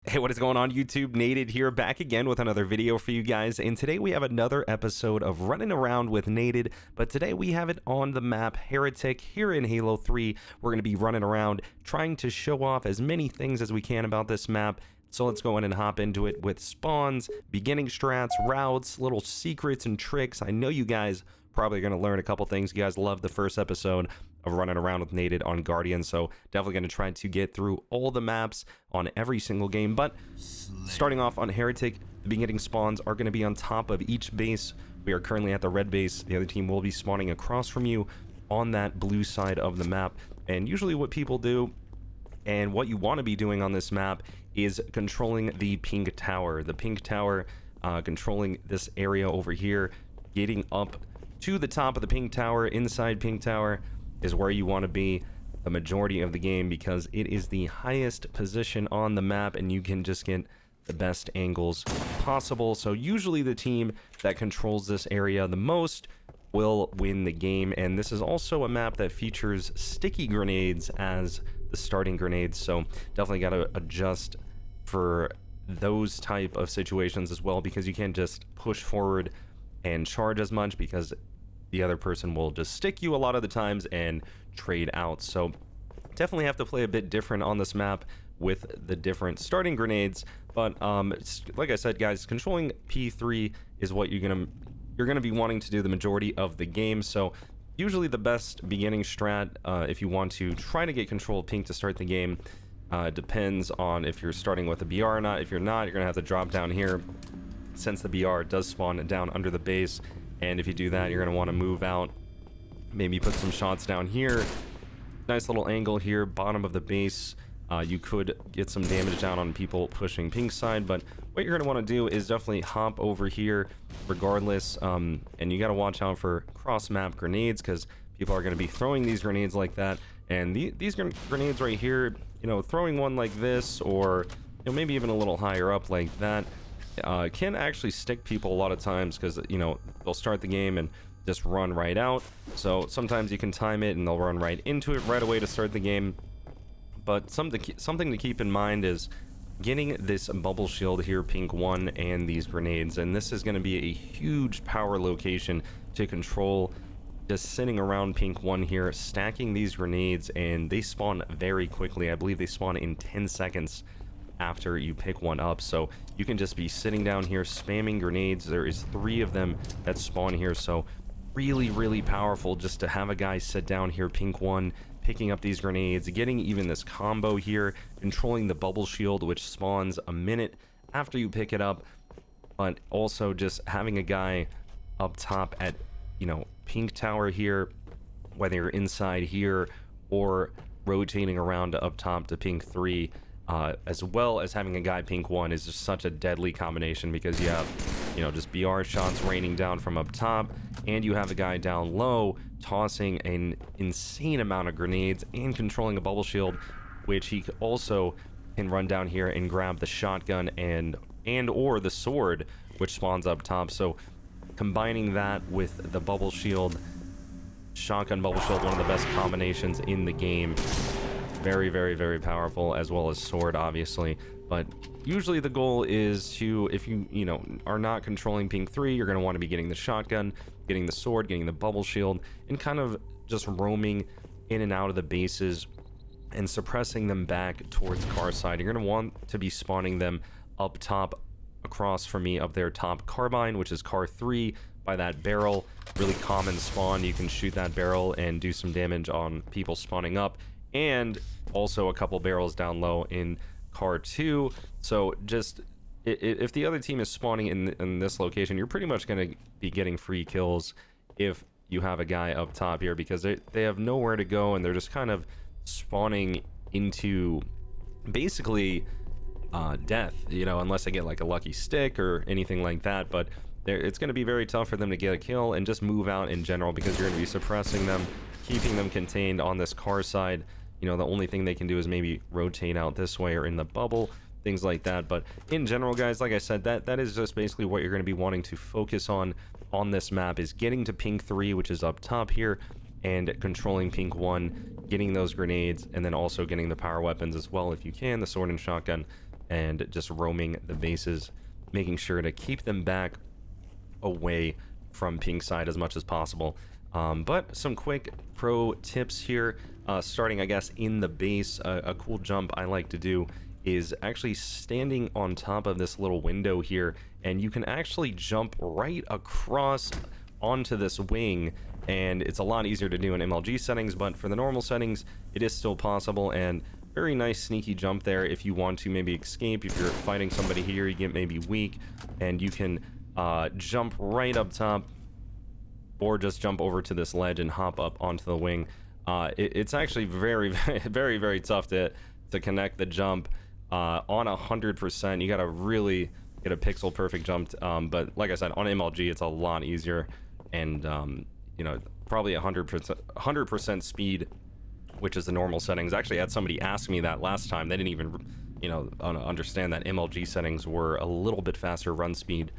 Hey, what is going on YouTube? Naded here, back again with another video for you guys, and today we have another episode of Running Around with Naded, but today we have it on the map Heretic here in Halo 3. We're going to be running around trying to show off as many things as we can about this map. So let's go in and hop into it with spawns, beginning strats, routes, little secrets and tricks. I know you guys probably going to learn a couple things. You guys loved the first episode of Running Around with Naded on Guardian, so definitely going to try to get through all the maps on every single game. But starting off on Heretic, the beginning spawns are going to be on top of each base. We are currently at the red base. The other team will be spawning across from you on that blue side of the map. And usually what people do and what you want to be doing on this map is controlling the pink tower. The pink tower, controlling this area over here, getting up to the top of the pink tower, inside pink tower, is where you want to be the majority of the game, because it is the highest position on the map and you can just get the best angles possible. So usually the team that controls this area the most will win the game. And this is also a map that features sticky grenades as the starting grenades, so definitely got to adjust for those type of situations as well, because you can't just push forward and charge as much, because the other person will just stick you a lot of the times and trade out. So definitely have to play a bit different on this map with the different starting grenades. But like I said, guys, controlling P3 is what you're gonna be wanting to do the majority of the game. So usually the best beginning strat, if you want to try to get control of pink to start the game, depends on if you're starting with a BR or not. If you're not, you're gonna have to drop down here, since the BR does spawn down under the base. And if you do that, you're going to want to move out, maybe put some shots down here. Nice little angle here, bottom of the base. You could get some damage down on people pushing pink side, but what you're going to want to do is definitely hop over here regardless. And you got to watch out for cross map grenades, because people are going to be throwing these grenades like that. And these grenades right here, you know, throwing one like this, or you know, maybe even a little higher up like that, can actually stick people a lot of times, because you know, they'll start the game and just run right out. So sometimes you can time it and they'll run right into it right away to start the game. But something to keep in mind is getting this bubble shield here, pink 1, and these grenades. And this is going to be a huge power location to control. Just sitting around pink 1 here, stacking these grenades, and they spawn very quickly. I believe they spawn in 10 seconds after you pick one up. So you can just be sitting down here spamming grenades. There is 3 of them that spawn here, so really powerful just to have a guy sit down here, pink 1, picking up these grenades, getting even this combo here, controlling the bubble shield, which spawns a minute after you pick it up. But also just having a guy up top at, you know, pink tower here, whether you're inside here or rotating around to up top to pink 3, as well as having a guy pink 1, is just such a deadly combination, because you have, you know, just BR shots raining down from up top, and you have a guy down low tossing an insane amount of grenades and controlling a bubble shield, which he also can run down here and grab the shotgun and or the sword, which spawns up top. So combining that with the bubble shield, shotgun bubble shield, one of the best combinations in the game. Very powerful, as well as sword, obviously. But usually the goal is to, if you know, are not controlling pink 3, you're going to want to be getting the shotgun, getting the sword, getting the bubble shield, and kind of just roaming in and out of the bases and suppressing them back towards car side. You're going to want to be spawning them up top, across from me up there, top carbine, which is car 3, by that barrel. Really common spawn. You can shoot that barrel and do some damage on people spawning up, and also a couple barrels down low in car 2. So just if the other team is spawning in this location, you're pretty much going to be getting free kills if you have a guy up top here, because they have nowhere to go, and they're just kind of spawning into basically death, you know, unless they get like a lucky stick or anything like that. But it's going to be very tough for them to get a kill and just move out in general, because you're going to be suppressing them, keeping them contained on this car side. You know, the only thing they can do is maybe rotate out this way or in the bubble, things like that. But in general, guys, like I said, that is just basically what you're going to be wanting to focus on this map, is getting to pink 3, which is up top here, and controlling pink 1, getting those grenades, and then also getting the power weapons as well if you can, the sword and shotgun. and just roaming the bases, making sure to keep them back away from pink side as much as possible. But some quick pro tips here, starting I guess in the base. A cool jump I like to do is actually standing on top of this little window here, and you can actually jump right across onto this wing, and it's a lot easier to do in MLG settings, but for the normal settings it is still possible. And very nice sneaky jump there if you want to maybe escape. If you're fighting somebody here, you get maybe weak, and you can jump right up top, or just jump over to this ledge and hop up onto the wing. It's actually very, very, very tough to connect the jump on 100%. You gotta really get a pixel perfect jump, but like I said, on MLG it's a lot easier, and you know, probably 100% speed, which is the normal settings. Actually, I had somebody ask me that last time. They didn't even, you know, understand that MLG settings were a little bit faster run speed,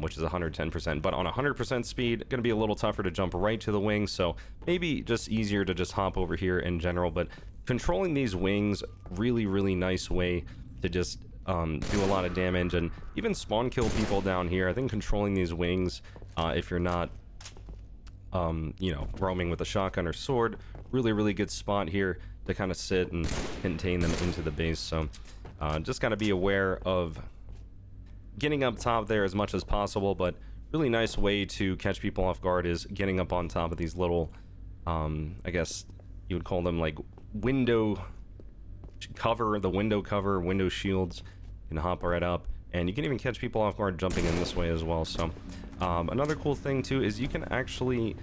which is 110%, but on 100% speed, gonna be a little tougher to jump right to the wing, so maybe just easier to just hop over here in general. But controlling these wings, really nice way to just do a lot of damage and even spawn kill people down here. I think controlling these wings, if you're not you know, roaming with a shotgun or sword, really good spot here to kind of sit and contain them into the base. So just gotta be aware of getting up top there as much as possible. But really nice way to catch people off guard is getting up on top of these little I guess you would call them like window cover, window shields. You can hop right up, and you can even catch people off guard jumping in this way as well. So another cool thing too is you can actually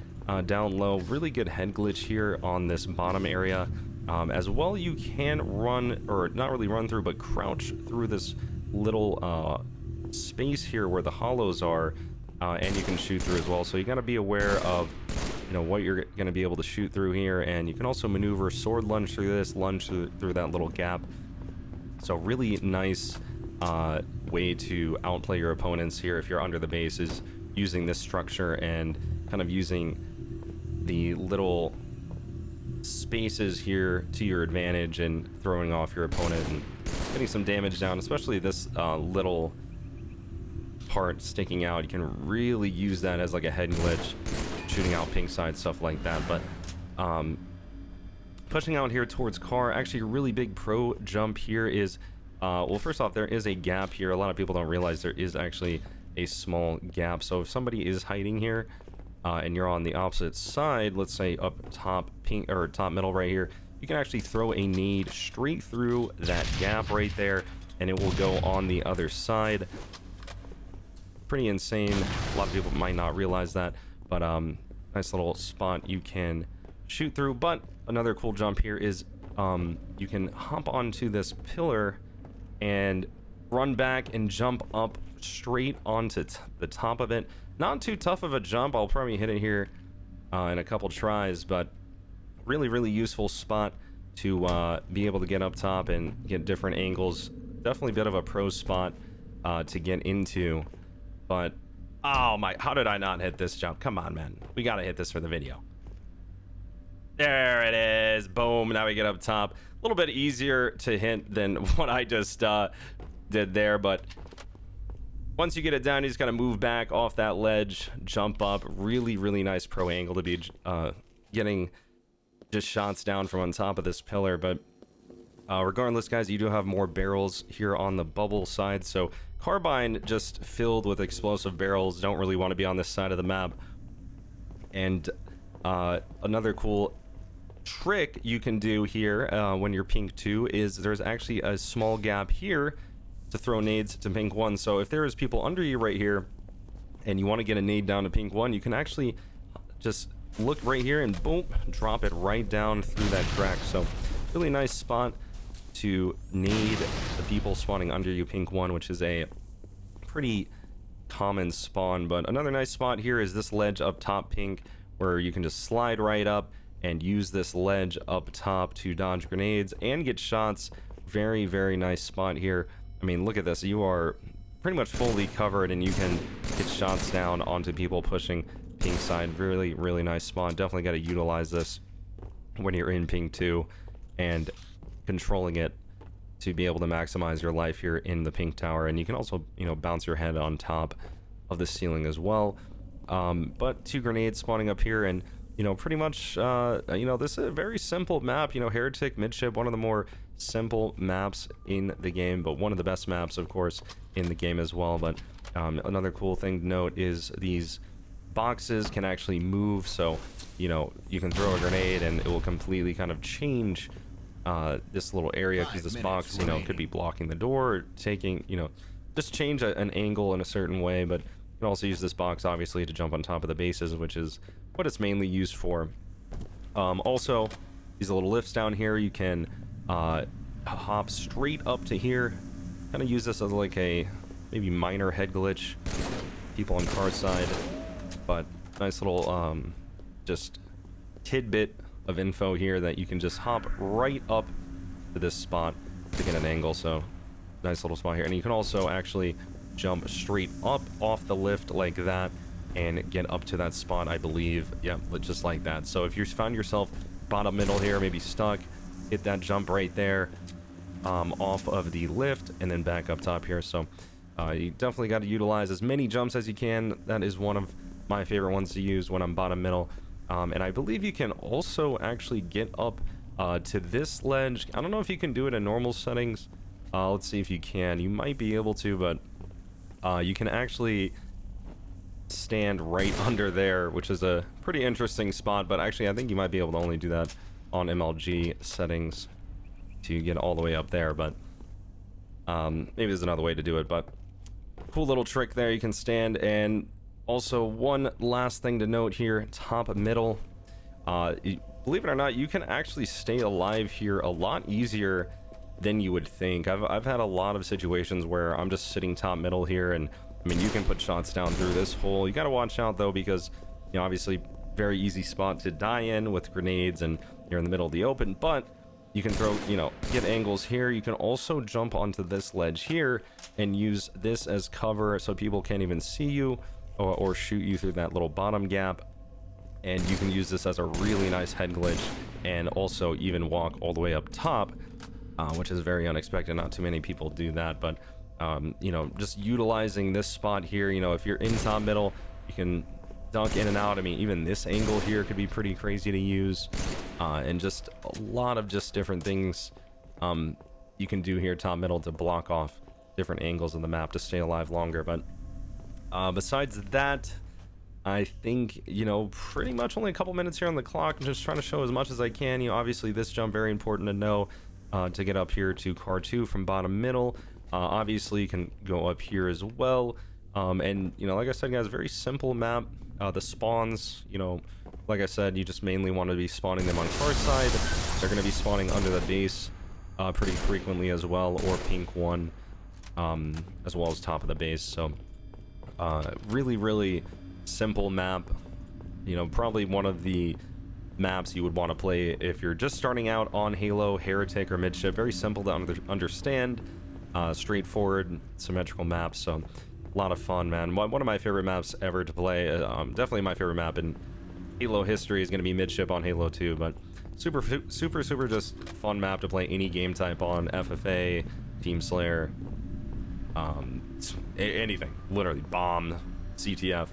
down low, really good head glitch here on this bottom area. As well, you can run, or not really run through, but crouch through this little space here where the hollows are, and you can shoot through as well. So you got to be aware of, you know, what you're going to be able to shoot through here. And you can also maneuver sword lunge through this, lunge through that little gap. So really nice way to outplay your opponents here if you're under the base, is using this structure and kind of using the little spaces here to your advantage and throwing off your opponent and getting some damage down, especially this little part sticking out. You can really use that as like a head glitch, shooting out pink side, stuff like that. But pushing out here towards car, actually a really big pro jump here is well, first off, there is a gap here. A lot of people don't realize there is actually a small gap. So if somebody is hiding here and you're on the opposite side, let's say up top pink or top middle right here, you can actually throw a nade straight through that gap right there, and it will go on the other side. Pretty insane. A lot of people might not realize that, but nice little spot you can shoot through. But another cool jump here is you can hop onto this pillar and run back and jump up straight onto the top of it. Not too tough of a jump. I'll probably hit it here in a couple tries, but really useful spot to be able to get up top and get different angles. Definitely a bit of a pro spot to get into. But oh my, how did I not hit this jump? Come on, man, we gotta hit this for the video. There it is. Boom. Now we get up top. A little bit easier to hit than what I just did there, but once you get it down, you just gotta move back off that ledge, jump up. Really nice pro angle to be getting just shots down from on top of this pillar. But regardless, guys, you do have more barrels here on the bubble side, so carbine just filled with explosive barrels. Don't really want to be on this side of the map. And another cool trick you can do here when you're pink 2 is there's actually a small gap here to throw nades to pink 1. So if there's people under you right here and you want to get a nade down to pink 1, you can actually just look right here and boom, drop it right down through that crack. So really nice spot to nade the people spawning under you pink 1, which is a pretty common spawn. But another nice spot here is this ledge up top pink, where you can just slide right up and use this ledge up top to dodge grenades and get shots. Very nice spot here. I mean, look at this. You are pretty much fully covered and you can get shots down onto people pushing pink side. Really nice spot. Definitely got to utilize this when you're in pink 2 and controlling it to be able to maximize your life here in the pink tower. And you can also, you know, bounce your head on top of the ceiling as well. But 2 grenades spawning up here, and you know, pretty much, you know, this is a very simple map. You know, Heretic Midship, one of the more simple maps in the game, but one of the best maps, of course, in the game as well. But another cool thing to note is these boxes can actually move, so you know, you can throw a grenade and it will completely kind of change this little area, because this box, you know, could be blocking the door, or taking, you know, just change an angle in a certain way. But you can also use this box, obviously, to jump on top of the bases, which is what it's mainly used for. Also, these little lifts down here, you can hop straight up to here. Kind of use this as like a maybe minor head glitch, people on car side, but nice little just tidbit of info here that you can just hop right up to this spot to get an angle. So nice little spot here, and you can also actually jump straight up off the lift like that and get up to that spot, I believe. Yeah, just like that. So if you found yourself bottom middle here, maybe stuck, hit that jump right there off of the lift and then back up top here. So you definitely got to utilize as many jumps as you can. That is one of my favorite ones to use when I'm bottom middle. And I believe you can also actually get up to this ledge. I don't know if you can do it in normal settings. Let's see if you can. You might be able to, but you can actually stand right under there, which is a pretty interesting spot. But actually, I think you might be able to only do that on MLG settings to get all the way up there. But maybe there's another way to do it. But cool little trick there. You can stand. And also, one last thing to note here, top middle, believe it or not, you can actually stay alive here a lot easier than you would think. I've had a lot of situations where I'm just sitting top middle here, and I mean, you can put shots down through this hole. You got to watch out though, because, you know, obviously very easy spot to die in with grenades, and you're in the middle of the open. But you can throw, you know, get angles here. You can also jump onto this ledge here and use this as cover, so people can't even see you or shoot you through that little bottom gap. And you can use this as a really nice head glitch, and also even walk all the way up top, which is very unexpected. Not too many people do that. But you know, just utilizing this spot here, you know, if you're in top middle, you can dunk in and out. I mean, even this angle here could be pretty crazy to use, and just a lot of just different things you can do here top middle to block off different angles of the map to stay alive longer. But besides that, I think, you know, pretty much only a couple minutes here on the clock. I'm just trying to show as much as I can. You know, obviously this jump, very important to know, to get up here to car 2 from bottom middle. Obviously you can go up here as well. And, you know, like I said, guys, very simple map. The spawns, you know, like I said, you just mainly want to be spawning them on car side. They're going to be spawning under the base pretty frequently as well, or pink 1, as well as top of the base. So really simple map. You know, probably one of the maps you would want to play if you're just starting out on Halo, Heretic, or Midship. Very simple to understand, straightforward, symmetrical maps. So a lot of fun, man. One of my favorite maps ever to play. Definitely my favorite map in Halo history is going to be Midship on Halo 2. But super just fun map to play any game type on. FFA, Team Slayer, anything, literally, bomb, CTF.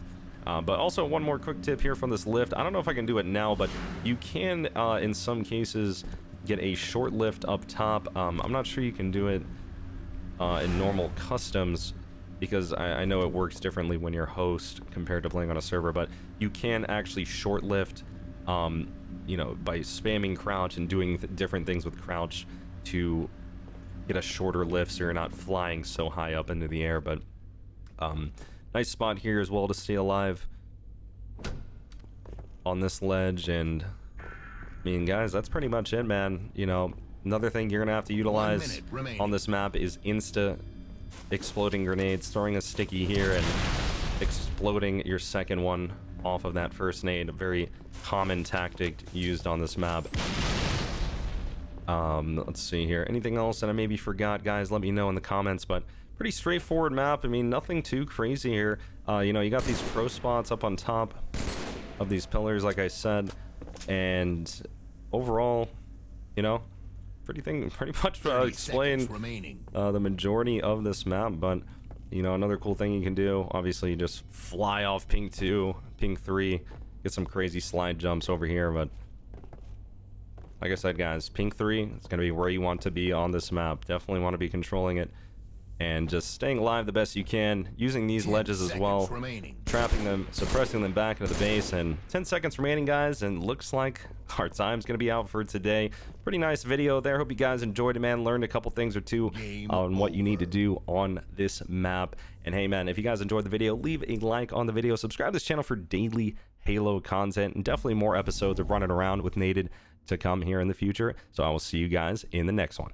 But also one more quick tip here from this lift. I don't know if I can do it now, but you can in some cases get a short lift up top. I'm not sure you can do it in normal customs, because I know it works differently when you're host compared to playing on a server. But you can actually short lift, you know, by spamming crouch and doing different things with crouch to get a shorter lift, so you're not flying so high up into the air. But nice spot here as well to stay alive on this ledge. And I mean, guys, that's pretty much it, man. You know, another thing you're gonna have to utilize on this map is insta exploding grenades, throwing a sticky here and exploding your second one off of that first nade. A very common tactic used on this map. Let's see here, anything else that I maybe forgot, guys, let me know in the comments. But pretty straightforward map. I mean, nothing too crazy here. You know, you got these pro spots up on top of these pillars, like I said, and overall, you know, pretty much explain the majority of this map. But you know, another cool thing you can do, obviously, you just fly off ping 2, ping 3, get some crazy slide jumps over here. But like I said, guys, ping 3 is going to be where you want to be on this map. Definitely want to be controlling it and just staying alive the best you can, using these ledges as well, trapping them, suppressing them back into the base. And 10 seconds remaining, guys, and looks like our time's gonna be out for today. Pretty nice video there. Hope you guys enjoyed it, man. Learned a couple things or two on what you need to do on this map. And hey, man, if you guys enjoyed the video, leave a like on the video, subscribe to this channel for daily Halo content, and definitely more episodes of Running Around with Naded to come here in the future. So I will see you guys in the next one.